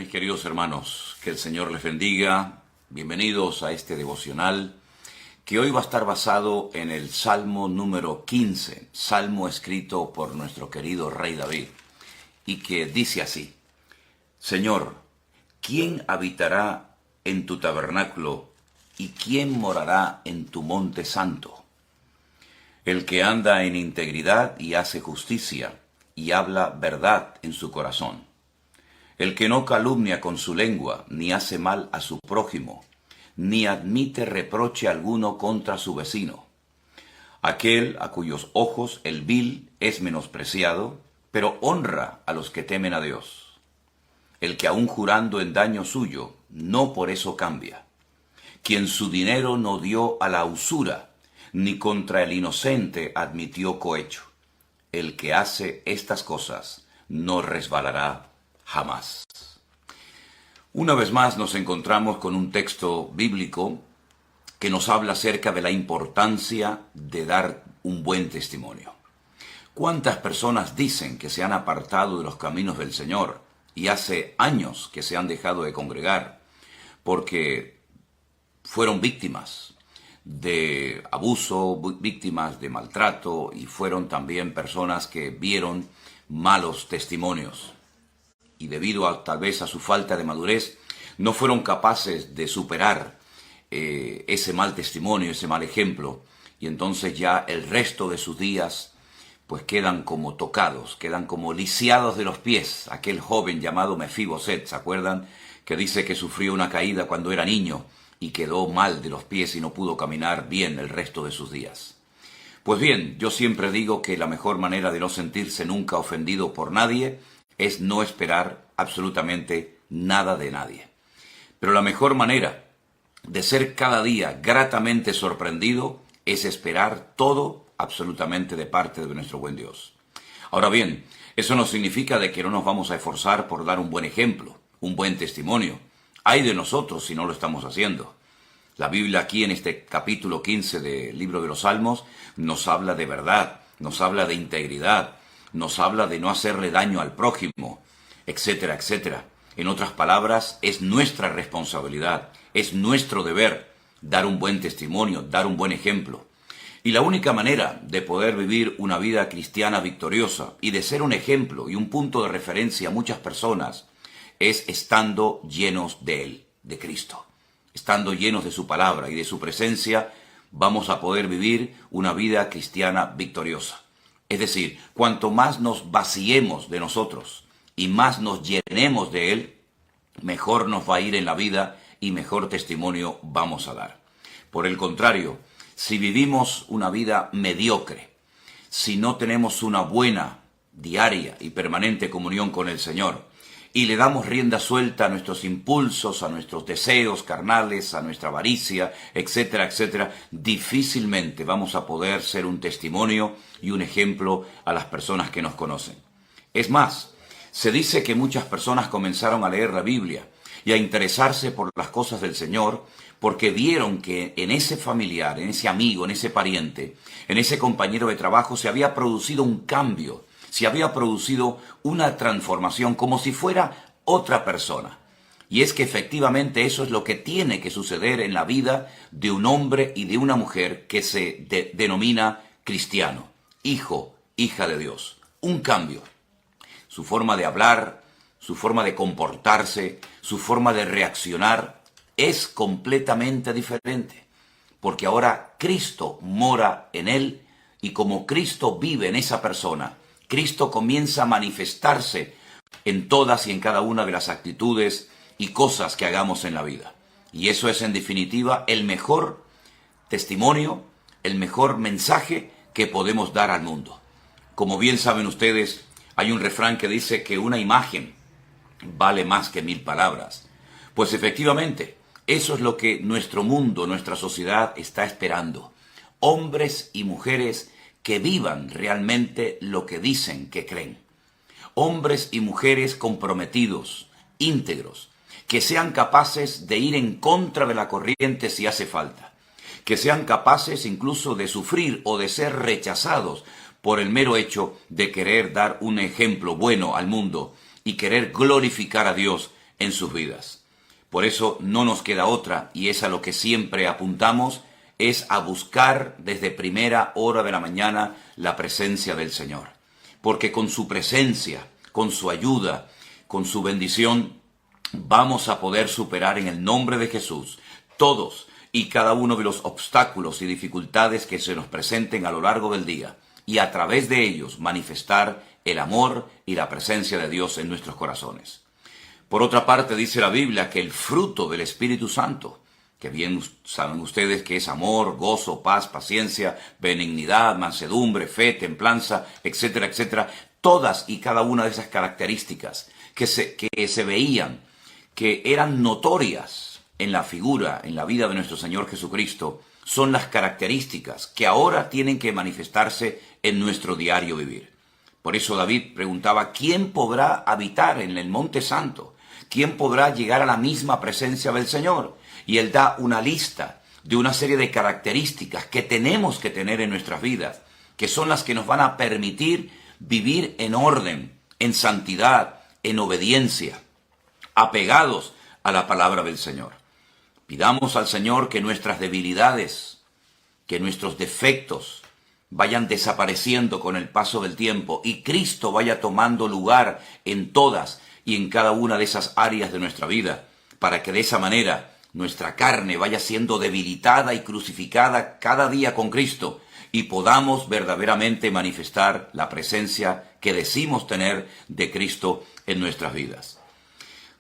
Mis queridos hermanos, que el Señor les bendiga. Bienvenidos a este devocional que hoy va a estar basado en el Salmo número 15, salmo escrito por nuestro querido Rey David, y que dice así: Señor, ¿quién habitará en tu tabernáculo y quién morará en tu monte santo? El que anda en integridad y hace justicia y habla verdad en su corazón. El que no calumnia con su lengua, ni hace mal a su prójimo, ni admite reproche alguno contra su vecino. Aquel a cuyos ojos el vil es menospreciado, pero honra a los que temen a Dios. El que aun jurando en daño suyo, no por eso cambia. Quien su dinero no dio a la usura, ni contra el inocente admitió cohecho. El que hace estas cosas no resbalará jamás. Una vez más nos encontramos con un texto bíblico que nos habla acerca de la importancia de dar un buen testimonio. ¿Cuántas personas dicen que se han apartado de los caminos del Señor y hace años que se han dejado de congregar porque fueron víctimas de abuso, víctimas de maltrato, y fueron también personas que vieron malos testimonios? Y debido tal vez a su falta de madurez, no fueron capaces de superar ese mal testimonio, ese mal ejemplo, y entonces ya el resto de sus días pues quedan como tocados, quedan como lisiados de los pies. Aquel joven llamado Mefiboset, ¿se acuerdan? Que dice que sufrió una caída cuando era niño y quedó mal de los pies y no pudo caminar bien el resto de sus días. Pues bien, yo siempre digo que la mejor manera de no sentirse nunca ofendido por nadie es no esperar absolutamente nada de nadie. Pero la mejor manera de ser cada día gratamente sorprendido es esperar todo absolutamente de parte de nuestro buen Dios. Ahora bien, eso no significa de que no nos vamos a esforzar por dar un buen ejemplo, un buen testimonio. Ay de nosotros si no lo estamos haciendo. La Biblia aquí en este capítulo 15 del libro de los Salmos nos habla de verdad, nos habla de integridad, nos habla de no hacerle daño al prójimo, etcétera, etcétera. En otras palabras, es nuestra responsabilidad, es nuestro deber dar un buen testimonio, dar un buen ejemplo. Y la única manera de poder vivir una vida cristiana victoriosa y de ser un ejemplo y un punto de referencia a muchas personas es estando llenos de Él, de Cristo. Estando llenos de su palabra y de su presencia, vamos a poder vivir una vida cristiana victoriosa. Es decir, cuanto más nos vaciemos de nosotros y más nos llenemos de Él, mejor nos va a ir en la vida y mejor testimonio vamos a dar. Por el contrario, si vivimos una vida mediocre, si no tenemos una buena, diaria y permanente comunión con el Señor, y le damos rienda suelta a nuestros impulsos, a nuestros deseos carnales, a nuestra avaricia, etcétera, etcétera, difícilmente vamos a poder ser un testimonio y un ejemplo a las personas que nos conocen. Es más, se dice que muchas personas comenzaron a leer la Biblia y a interesarse por las cosas del Señor porque vieron que en ese familiar, en ese amigo, en ese pariente, en ese compañero de trabajo se había producido un cambio, se había producido una transformación como si fuera otra persona. Y es que efectivamente eso es lo que tiene que suceder en la vida de un hombre y de una mujer que se denomina cristiano, hijo, hija de Dios. Un cambio. Su forma de hablar, su forma de comportarse, su forma de reaccionar es completamente diferente. Porque ahora Cristo mora en él y como Cristo vive en esa persona, Cristo comienza a manifestarse en todas y en cada una de las actitudes y cosas que hagamos en la vida. Y eso es en definitiva el mejor testimonio, el mejor mensaje que podemos dar al mundo. Como bien saben ustedes, hay un refrán que dice que una imagen vale más que 1000 palabras. Pues efectivamente, eso es lo que nuestro mundo, nuestra sociedad está esperando. Hombres y mujeres que vivan realmente lo que dicen que creen. Hombres y mujeres comprometidos, íntegros, que sean capaces de ir en contra de la corriente si hace falta, que sean capaces incluso de sufrir o de ser rechazados por el mero hecho de querer dar un ejemplo bueno al mundo y querer glorificar a Dios en sus vidas. Por eso no nos queda otra, y es a lo que siempre apuntamos, es a buscar desde primera hora de la mañana la presencia del Señor. Porque con su presencia, con su ayuda, con su bendición, vamos a poder superar en el nombre de Jesús todos y cada uno de los obstáculos y dificultades que se nos presenten a lo largo del día, y a través de ellos manifestar el amor y la presencia de Dios en nuestros corazones. Por otra parte, dice la Biblia que el fruto del Espíritu Santo, que bien saben ustedes que es amor, gozo, paz, paciencia, benignidad, mansedumbre, fe, templanza, etcétera, etcétera, todas y cada una de esas características que se veían, que eran notorias en la figura, en la vida de nuestro Señor Jesucristo, son las características que ahora tienen que manifestarse en nuestro diario vivir. Por eso David preguntaba, ¿quién podrá habitar en el Monte Santo? ¿Quién podrá llegar a la misma presencia del Señor? Y él da una lista de una serie de características que tenemos que tener en nuestras vidas, que son las que nos van a permitir vivir en orden, en santidad, en obediencia, apegados a la palabra del Señor. Pidamos al Señor que nuestras debilidades, que nuestros defectos vayan desapareciendo con el paso del tiempo y Cristo vaya tomando lugar en todas y en cada una de esas áreas de nuestra vida, para que de esa manera nuestra carne vaya siendo debilitada y crucificada cada día con Cristo y podamos verdaderamente manifestar la presencia que decimos tener de Cristo en nuestras vidas.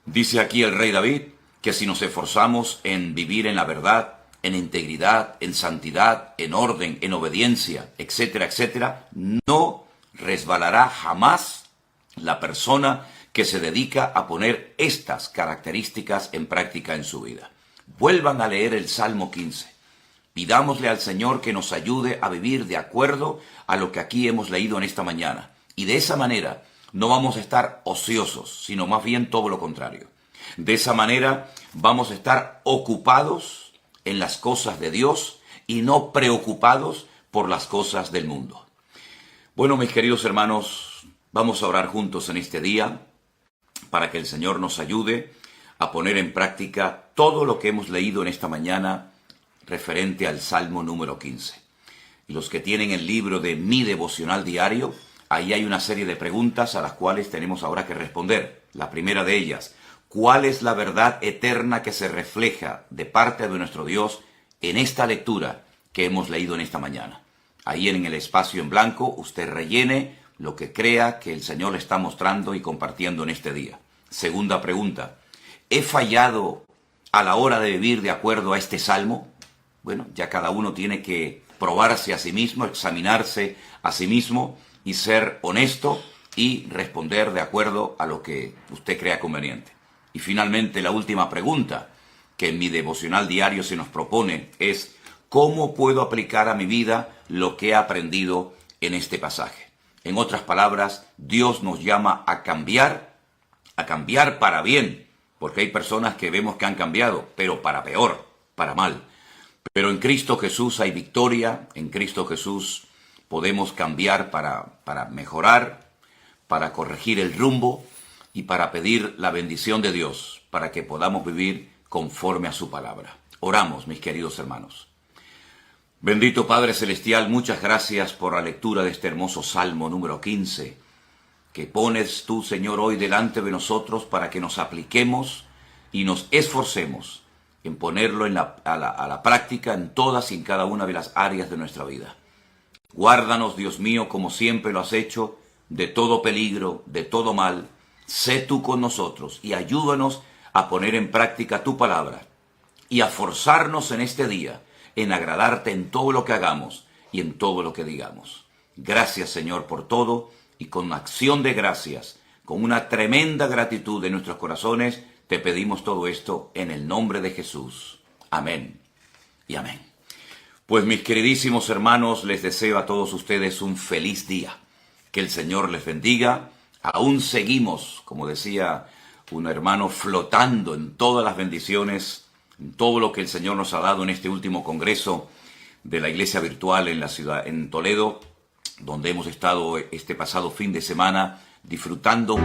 Dice aquí el rey David que si nos esforzamos en vivir en la verdad, en integridad, en santidad, en orden, en obediencia, etcétera, etcétera, no resbalará jamás la persona que se dedica a poner estas características en práctica en su vida. Vuelvan a leer el Salmo 15. Pidámosle al Señor que nos ayude a vivir de acuerdo a lo que aquí hemos leído en esta mañana. Y de esa manera no vamos a estar ociosos, sino más bien todo lo contrario. De esa manera vamos a estar ocupados en las cosas de Dios y no preocupados por las cosas del mundo. Bueno, mis queridos hermanos, vamos a orar juntos en este día para que el Señor nos ayude a poner en práctica todo lo que hemos leído en esta mañana referente al Salmo número 15. Y los que tienen el libro de Mi Devocional Diario, ahí hay una serie de preguntas a las cuales tenemos ahora que responder. La primera de ellas, ¿cuál es la verdad eterna que se refleja de parte de nuestro Dios en esta lectura que hemos leído en esta mañana? Ahí en el espacio en blanco usted rellene lo que crea que el Señor le está mostrando y compartiendo en este día. Segunda pregunta, ¿he fallado a la hora de vivir de acuerdo a este salmo? Bueno, ya cada uno tiene que probarse a sí mismo, examinarse a sí mismo y ser honesto y responder de acuerdo a lo que usted crea conveniente. Y finalmente la última pregunta que en mi devocional diario se nos propone es ¿cómo puedo aplicar a mi vida lo que he aprendido en este pasaje? En otras palabras, Dios nos llama a cambiar para bien, porque hay personas que vemos que han cambiado, pero para peor, para mal. Pero en Cristo Jesús hay victoria, en Cristo Jesús podemos cambiar para mejorar, para corregir el rumbo y para pedir la bendición de Dios, para que podamos vivir conforme a su palabra. Oramos, mis queridos hermanos. Bendito Padre Celestial, muchas gracias por la lectura de este hermoso Salmo número 15, que pones tú, Señor, hoy delante de nosotros para que nos apliquemos y nos esforcemos en ponerlo a la práctica en todas y en cada una de las áreas de nuestra vida. Guárdanos, Dios mío, como siempre lo has hecho, de todo peligro, de todo mal. Sé tú con nosotros y ayúdanos a poner en práctica tu palabra y a forzarnos en este día en agradarte en todo lo que hagamos y en todo lo que digamos. Gracias, Señor, por todo, y con acción de gracias, con una tremenda gratitud en nuestros corazones, te pedimos todo esto en el nombre de Jesús. Amén y amén. Pues mis queridísimos hermanos, les deseo a todos ustedes un feliz día. Que el Señor les bendiga. Aún seguimos, como decía un hermano, flotando en todas las bendiciones, en todo lo que el Señor nos ha dado en este último congreso de la iglesia virtual en la ciudad, en Toledo, donde hemos estado este pasado fin de semana disfrutando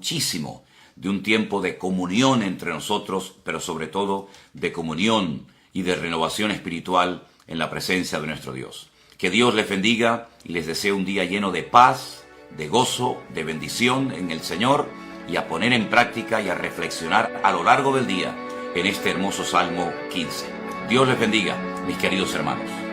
muchísimo de un tiempo de comunión entre nosotros, pero sobre todo de comunión y de renovación espiritual en la presencia de nuestro Dios. Que Dios les bendiga y les deseo un día lleno de paz, de gozo, de bendición en el Señor, y a poner en práctica y a reflexionar a lo largo del día en este hermoso Salmo 15. Dios les bendiga, mis queridos hermanos.